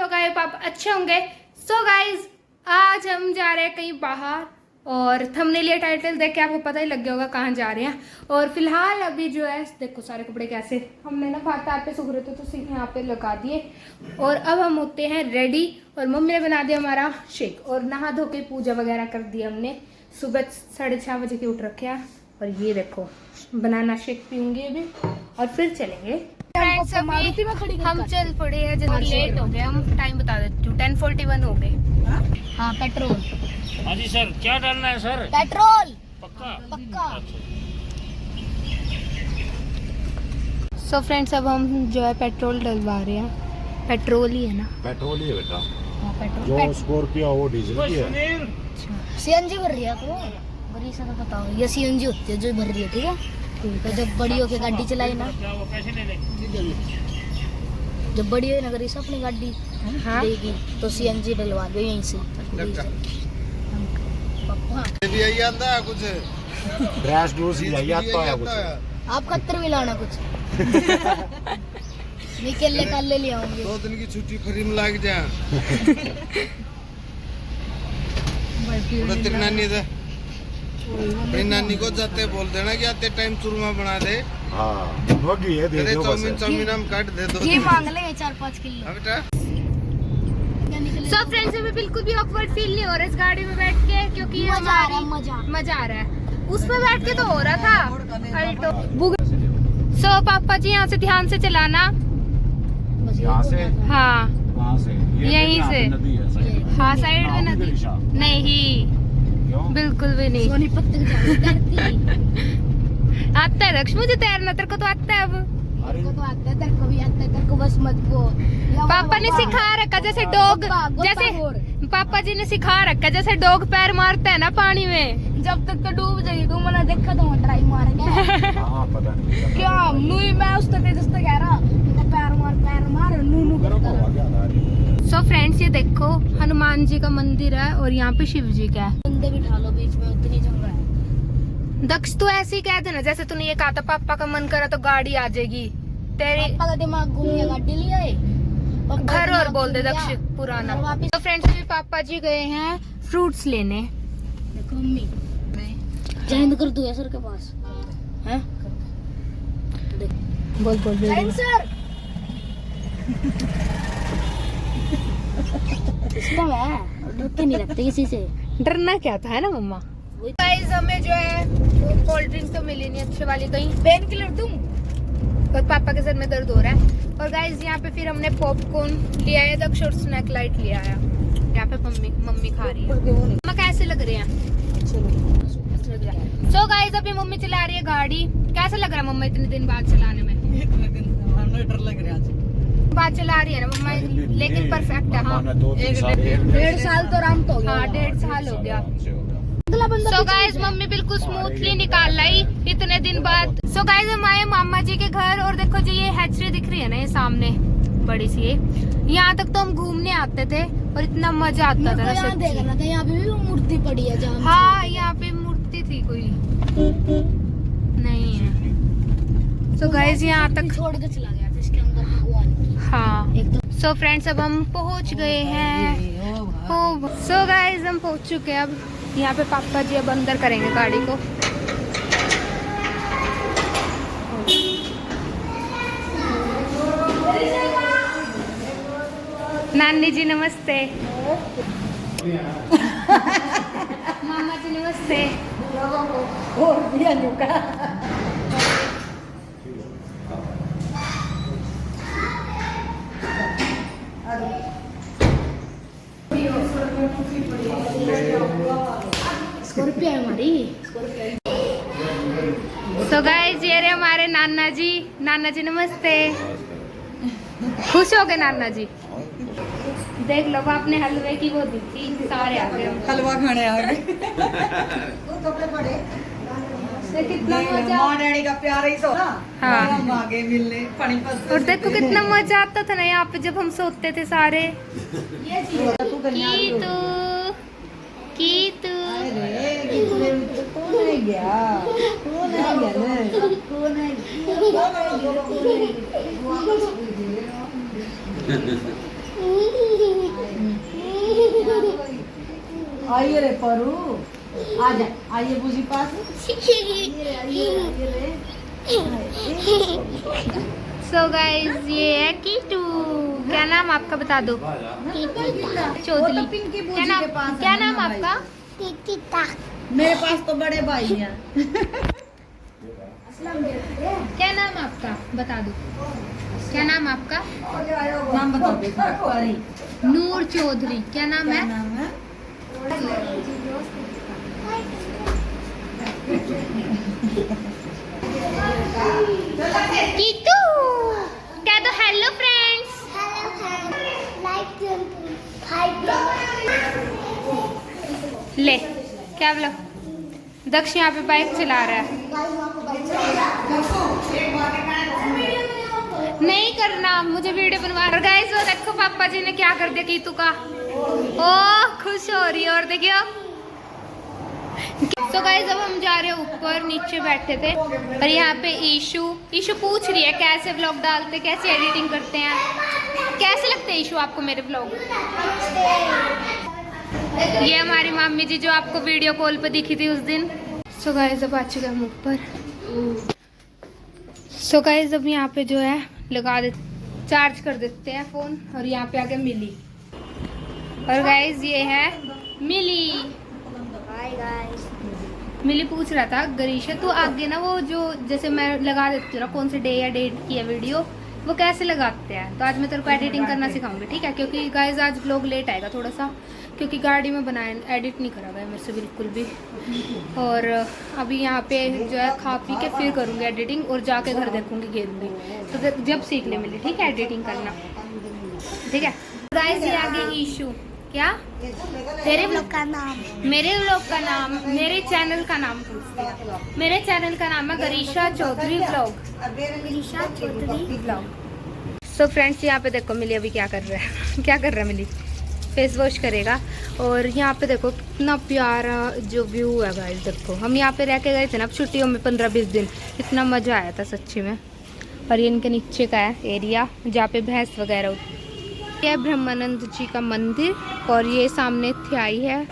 होगा, ये पाप अच्छे होंगे। सो गाइज आज हम जा रहे हैं कहीं बाहर और थंबनेल या टाइटल देख के आपको पता ही लग गया होगा कहाँ जा रहे हैं। और फिलहाल अभी जो है देखो सारे कपड़े कैसे हमने ना बाहर पे सूख रहे थे तो सिर्फ यहाँ पे लगा दिए और अब हम होते हैं रेडी। और मम्मी ने बना दिया हमारा शेक और नहा धो के पूजा वगैरह कर दी हमने। सुबह 6:30 बजे के उठ रखे हैं और ये देखो बनाना शेक पीऊंगी अभी और फिर चलेंगे। फ्रेंड्स अभी हम चल पड़े हैं, जल्दी लेट हो गए हम, टाइम बता देती हूँ 10:41 हो गए। हाँ पेट्रोल। हाँ जी सर, क्या डालना है सर? पेट्रोल पक्का पक्का। सो फ्रेंड्स अब हम जो है पेट्रोल डलवा रहे हैं। पेट्रोल ही है ना? पेट्रोल ही है बेटा। हाँ पेट्रोल। जो स्कॉर्पियो वो डीजल की है। सुनील, सीएनजी भर रही है तो बड़ी सा बताओ, ये सीएनजी होती है जो भर रही है, ठीक है। तो जब बड़ी होके गाड़ी चलाई ना, क्या वो पैसे ले ले? जब बड़ी हो ना करी से अपनी गाड़ी हाँ देगी तो सीएनजी डलवा दो यहीं से। पापा भी यही आता है कुछ ड्रेस डूस ही यही आता है कुछ। आप कत्तर भी लाना कुछ। मैं केले काले ले आऊंगी। 2 दिन की छुट्टी फ्री में लग जा। तेरी नानी था, मेरी नानी को जाते बोल देना कि आते टाइम चूरमा बना दे। हाँ होगी है, दे दो बस। चाउमीन हम काट दे दो। ये मांग ले 4-5 किलो। हाँ बेटा। सो फ्रेंड्स हमें बिल्कुल भी ऑकवर्ड फील नहीं हो रहा इस गाड़ी में बैठ के, क्योंकि ये मजा आ रहा है, हमारी मजा आ रहा है। उसमें बैठ के तो हो रहा था अल्टो। सो पापा जी यहाँ से ध्यान से चलाना। यहाँ से? हाँ कहाँ से? यहीं से। नदी है साइड। हाँ साइड में नदी नहीं, क्यों? बिल्कुल भी नहीं। सोनीपत तक जाती। आता है दक्ष, मुझे तैरना, तेरे को तो आता है अब। तेरे को तो आता है, तेरे को भी आता है, तेरे को बस मत वो। पापा ने सिखा रखा जैसे डॉग, जैसे पापा जी ने सिखा रखा जैसे डॉग पैर मारता है ना पानी में। जब तक तो डूब जाएगी तू मैंने देखा तो ट्राई मार गया। हाँ पता नहीं क्या नूई मैं उस तक जस्ट कह रहा पैर मार नू करो को क्या आ रही। सो फ्रेंड्स ये देखो हनुमान जी का मंदिर है और यहाँ पे शिव जी का है। बंदे बिठा लो बीच में, उतनी जगह है। दक्ष तू ऐसे ही कह देना जैसे तूने ये कहा था पापा का मन करा तो गाड़ी आ जाएगी तेरी। पापा का दिमाग घूम गया, गाड़ी ले आए घर और बोल दे दक्ष पुराना। तो फ्रेंड्स अभी पापा जी गए हैं फ्रूट्स लेने। देखो मम्मी जय हिंद कर दो सर के पास हैं। बोल सर सिस्टम है, डरते नहीं लगते किसी से। डरना क्या था, है ना मम्मा। गाइस हमें जो है वो कोल्ड ड्रिंक तो मिली नहीं अच्छे वाली, कहीं पेन किलर तुम। और पापा के सर में दर्द हो रहा है। और गाइस यहाँ पे फिर हमने पॉपकॉर्न लिया है, दक्ष और स्नैक लाइट लिया है। यहाँ पे मम्मी खा रही है। मम्मा कैसे लग रहे हैं? सो गाइस अभी मम्मी चला रही है गाड़ी। कैसा लग रहा है मम्मा इतने दिन बाद चलाने में? डर लग रहा है। बात चला रही है ना मम्मा, लेकिन परफेक्ट है। हाँ 1.5 साल तो आराम तो हो गया। हाँ 1.5 साल हो गया। अगला बंदा सो गाइस मम्मी बिल्कुल स्मूथली निकाल लाई इतने दिन बाद। सो गाइस हम आए मामा जी के घर और देखो जो ये हैचरी दिख रही है ना, ये सामने बड़ी सी, यहाँ तक तो हम घूमने आते थे और इतना मजा आता था ना यहाँ सच्ची। देखना था, यहाँ पे भी मूर्ति पड़ी है जहाँ। हाँ यहाँ पे मूर्ति थी कोई नहीं है। सो गाइस यहाँ तक छोड़ के चला गया था इसके अंदर भगवान। हाँ। एकदम सो फ्रेंड्स अब हम पहुँच गए हैं। सो गाइस हम पहुँच चुके हैं। अब यहाँ पे पापा जी अब अंदर करेंगे गाड़ी को। नानी जी नमस्ते। मामा जी नमस्ते। स्कॉर्पियो है हमारी। सो गाइस ये रहे हमारे नाना जी। नाना जी नमस्ते। खुश हो गए नाना जी? देख लो आपने हलवे की वो दी थी, सारे आ गए हलवा खाने आ गए। कितना मजा। माँ डैडी का प्यार ही तो ना। हाँ। हम आगे मिलने पानीपत। और देखो कितना मजा आता था ना यहाँ पे जब हम सोते थे सारे। की तू आइए रे परू, आजा, आइए बूजी पास। सो गाइज ये है कीटू। क्या नाम आपका बता दो? चौधरी। क्या नाम आपका? मेरे पास तो बड़े भाई हैं। क्या नाम आपका बता दो? क्या नाम आपका? नाम बताओ देखो। अरे नूर चौधरी। क्या नाम है? नाम है कीटू। क्या दो हेलो फ्रेंड्स। ले क्या बोला? दक्ष यहाँ पे बाइक चला रहा है। नहीं करना, मुझे वीडियो बनवा रहा। गाइस वो देखो पापा जी ने क्या कर दिया कीतू का। ओह खुश हो रही है। और देखियो। तो गाइस अब हम जा रहे हैं ऊपर, नीचे बैठे थे और यहाँ पे ईशु पूछ रही है कैसे व्लॉग डालते, कैसे एडिटिंग करते हैं। कैसे लगते हैं ईशु आपको मेरे व्लॉग? ये हमारी मम्मी जी जो आपको वीडियो कॉल पे दिखी थी उस दिन। सो गाइस अब आ चुके हम ऊपर। सो गाइस अब यहाँ पे जो है लगा दे, चार्ज कर देते हैं फोन। और यहाँ पे आके मिली। और गाइस ये है मिली। Hi guys. मिली पूछ रहा था गरीशा तू आगे ना वो जो जैसे मैं लगा देती हूँ ना कौन से डे या डेट की है वीडियो, वो कैसे लगाते हैं। तो आज मैं तेरे को एडिटिंग करना सिखाऊंगी, ठीक है? क्योंकि गाइस आज व्लॉग लेट आएगा थोड़ा सा, क्योंकि गाड़ी में बनाया, एडिट नहीं करा गया मेरे से बिल्कुल भी। और अभी यहाँ पे जो है खा पी के फिर करूँगी एडिटिंग और जाके घर देखूँगी घेरूँगी। तो जब सीखने मिले, ठीक है, एडिटिंग करना, ठीक है? गाइस ये आगे ईशु। क्या तेरे व्लॉग का नाम? मेरे व्लॉग का नाम, मेरे चैनल का नाम पूछते हैं। मेरे चैनल का नाम है Garisha Chaudhary vlog. Garisha Chaudhary vlog. So friends यहाँ पे देखो मिली अभी क्या कर रहा है। क्या कर रहा है मिली? फेस वॉश करेगा। और यहाँ पे देखो कितना प्यारा जो व्यू है गाइस। देखो हम यहाँ पे रह के गए थे ना अब छुट्टियों में 15-20 दिन, इतना मज़ा आया था सच्ची में। और ये इनके नीचे का है एरिया जहाँ पे भैंस वगैरह। ये ब्रह्मानंद जी का मंदिर और ये सामने थ्याई है।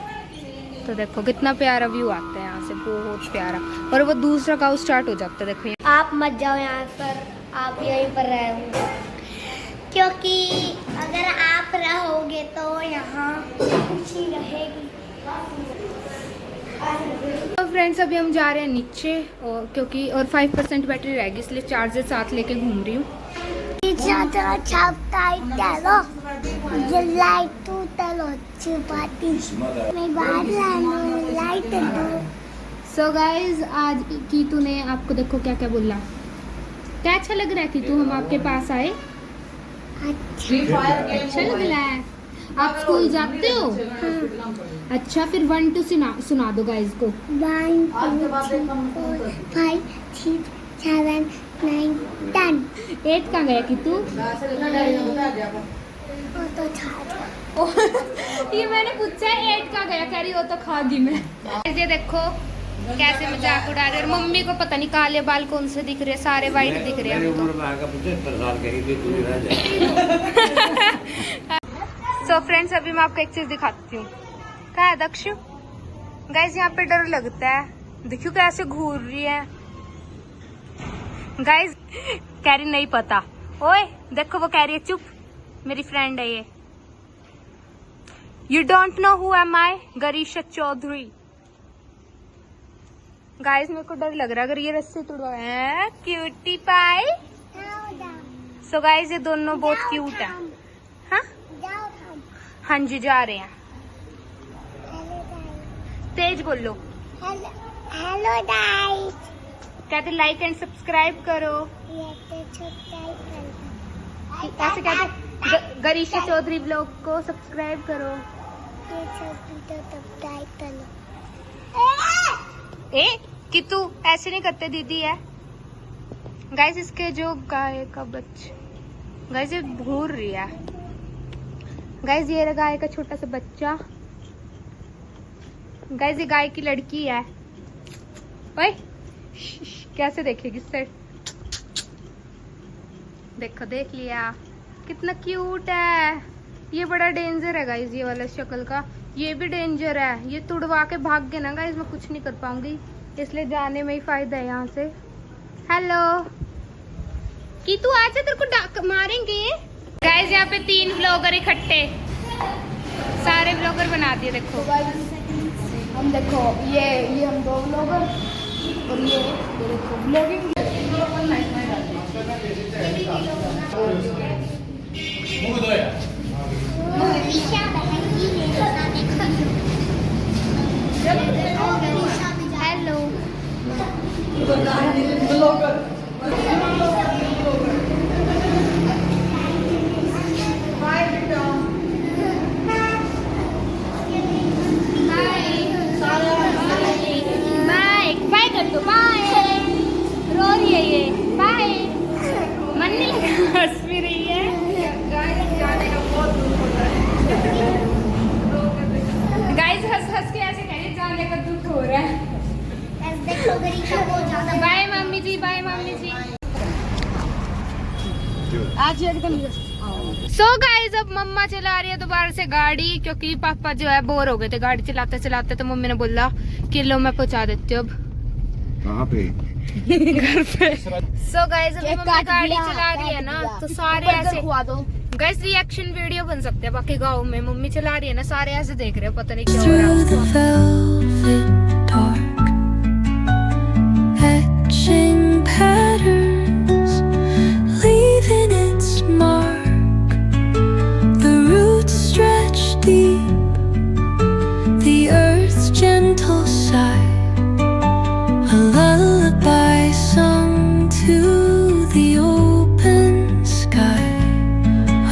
तो देखो कितना प्यारा व्यू आता है यहाँ से, बहुत प्यारा। और वो दूसरा गाँव स्टार्ट हो जाता है। देखो यहाँ आप मत जाओ यहाँ पर, आप यहीं पर रहो, क्योंकि अगर आप रहोगे तो यहाँ खुशी रहेगी। तो फ्रेंड्स अभी हम जा रहे हैं नीचे और क्योंकि और 5% बैटरी रहेगी इसलिए चार्जर साथ लेके घूम रही हूँ। सो गाइज आज कीतू ने आपको देखो क्या क्या बोला। क्या अच्छा लग रहा है कीतू हम आपके पास आए? अच्छा लग रहा है। आप स्कूल जाते हो? अच्छा फिर 1 2 सुना दो गाइज को। 1 2 3 4 5 6 7 9 10। 8 कहाँ गया कीतू? ये मैंने पूछा है 8 कहाँ गया, कह रही हो तो खागी मैं। ये देखो कैसे मजाक उड़ा रहे। और मम्मी को पता नहीं काले बाल कौन से दिख रहे, सारे वाइट दिख रहे हैं। सो फ्रेंड्स अभी मैं आपको एक चीज दिखाती हूँ। क्या है दक्ष? गाइस यहाँ पे डर लगता है, देखियो कैसे घूर रही है। गाइस कह रही नहीं पता। ओए देखो वो कह रही है चुप, मेरी फ्रेंड है ये। You don't know who am I? Garisha Chaudhary. Guys मेरे को डर लग रहा है अगर ये रस्सी तोड़वा। Cutie pie. सो गाइस ये दोनों बहुत क्यूट है। हाँ हाँ जी जा रहे हैं। तेज बोलो। Hello guys. कहते लाइक एंड सब्सक्राइब करो। ऐसे कहते गरीशा चौधरी ब्लॉग को सब्सक्राइब करो। ए कि तू ऐसे नहीं करते दीदी है। गाइस इसके जो गाय का बच्चा, गाइस ये घूर रही है। गाइस ये रहा गाय का छोटा सा बच्चा। गाइस ये गाय की लड़की है। ओए कैसे देखेगी सर? देखो देख लिया कितना क्यूट है। ये बड़ा डेंजर है गाइस ये वाला शक्ल का, ये भी डेंजर है, ये तुड़वा के भाग गए ना गाइस, मैं कुछ नहीं कर पाऊंगी, इसलिए जाने में ही फायदा है यहाँ से। हेलो की तू आजा, तेरे को मारेंगे गाइस। यहाँ पे 3 ब्लॉगर इकट्ठे, सारे ब्लॉगर बना दिए देखो। हम देखो ये हम 2 ब्लॉगर और ये देखो ब्लॉगिंग हेलो बाय कर दो, बाय। रो रही है ये, बाय। मन नहीं लगा, हंस भी रही है। गाइस हंस हंस के ऐसे कह रही जाने का दुख हो रहा है। देखो गरीशा बहुत ज्यादा बाय मम्मी जी, बाय मम्मी जी। आज एकदम सो गाइस अब मम्मा चला रही है दोबारा से गाड़ी, क्योंकि पापा जो है बोर हो गए थे गाड़ी चलाते चलाते, तो मम्मी ने बोला कि लो मैं पहुंचा देती हूँ अब कहाँ पे? घर पे। सो गाइस अब मम्मी गाड़ी चला रही है ना, तो सारे ऐसे गाइस रिएक्शन वीडियो बन सकते हैं। बाकी गाँव में मम्मी चला रही है ना, सारे ऐसे देख रहे हो, पता नहीं क्या हो रहा है। through the velvet dark, etching patterns, leaving its mark. The roots stretch deep, the earth's gentle sigh, a lullaby sung to the open sky.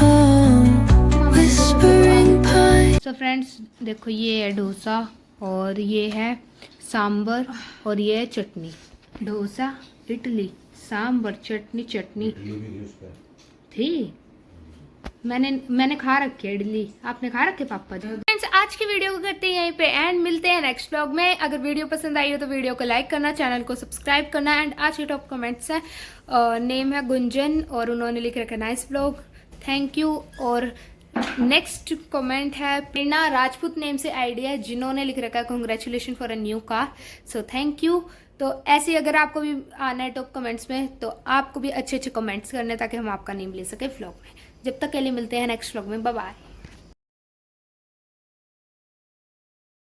Oh, whispering pine. So friends देखो, ये है डोसा और ये है सांबर और ये है चटनी। डोसा, इडली, सांबर, चटनी। चटनी थी, मैंने खा रखी है इडली, आपने खा रखे पापा जी। फ्रेंड्स आज की वीडियो को करते हैं यहीं पे एंड, मिलते हैं नेक्स्ट व्लॉग में। अगर वीडियो पसंद आई हो तो वीडियो को लाइक करना, चैनल को सब्सक्राइब करना। एंड आज के टॉप कमेंट्स है, नेम है गुंजन और उन्होंने लिख रखा नाइस व्लॉग, थैंक यू। और नेक्स्ट कमेंट है प्रेरणा राजपूत नेम से आईडी है, जिन्होंने लिख रखा है congratulation for a new car, so thank you. तो ऐसे अगर आपको भी आना है टॉप कमेंट्स में, तो आपको भी अच्छे अच्छे कमेंट्स करने, ताकि हम आपका नेम ले सके व्लॉग में। जब तक के लिए मिलते हैं नेक्स्ट व्लॉग में, बाय बाय।